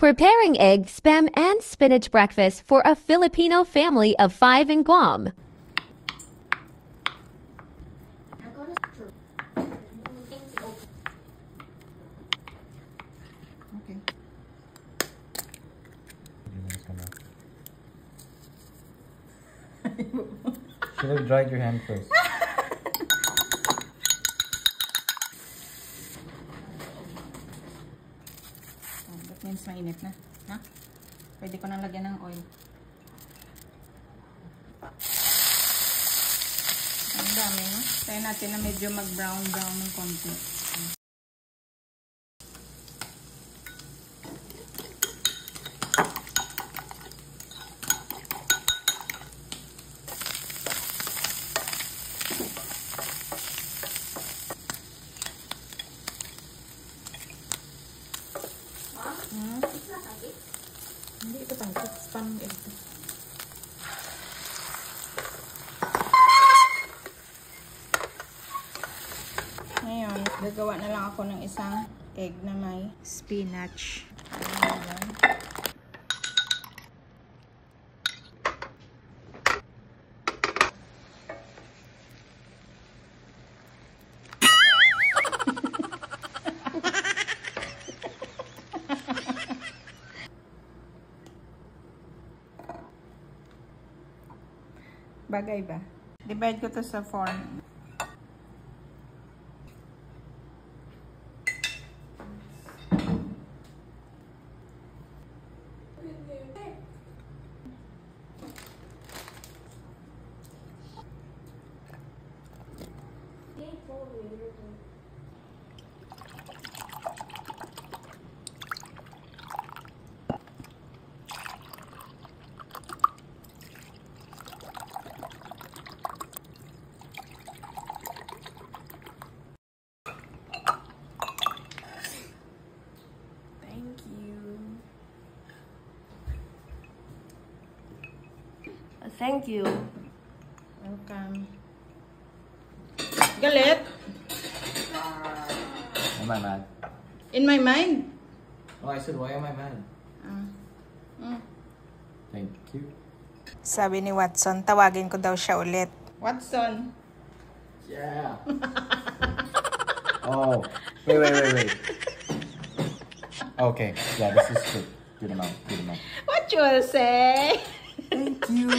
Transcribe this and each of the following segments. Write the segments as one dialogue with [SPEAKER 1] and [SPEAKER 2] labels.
[SPEAKER 1] Preparing egg, spam, and spinach breakfast for a Filipino family of 5 in Guam.
[SPEAKER 2] Okay.
[SPEAKER 3] Should have dried your hand first.
[SPEAKER 2] That means mainit na. Ha? Pwede ko nang lagyan ng oil. Ang dami, no? Tayo natin na medyo mag-brown ng konti. Hindi ito tangkot. Spam ito. Ngayon, gagawa na lang ako ng isang egg na may spinach. Ayan. Bagay ba? Divide ko to sa 4.
[SPEAKER 1] Thank you.
[SPEAKER 2] Welcome. Galit?
[SPEAKER 3] Am I mad?
[SPEAKER 2] In my mind?
[SPEAKER 3] Oh, I said, why am I mad? Thank you.
[SPEAKER 2] Sabi ni Watson, tawagin ko daw siya ulit. Watson?
[SPEAKER 3] Yeah. Oh, wait. Okay, yeah, this is good. Good amount.
[SPEAKER 2] What you will say?
[SPEAKER 3] Thank you.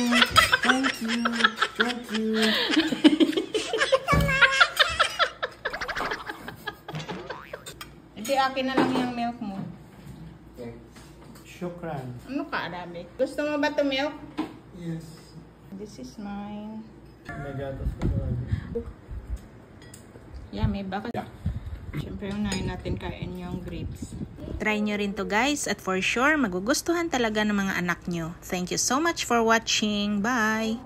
[SPEAKER 2] Hindi, akin na lang yung milk mo.
[SPEAKER 3] Okay. Shukran.
[SPEAKER 2] Ano ka, Arabic? Gusto mo ba ito milk?
[SPEAKER 3] Yes.
[SPEAKER 2] This is mine.
[SPEAKER 3] May gatas ko ba?
[SPEAKER 2] Yeah, may baka.
[SPEAKER 3] Yeah.
[SPEAKER 2] Siyempre, unahin natin kain yung grapes. Try nyo rin to guys at for sure magugustuhan talaga ng mga anak nyo. Thank you so much for watching. Bye!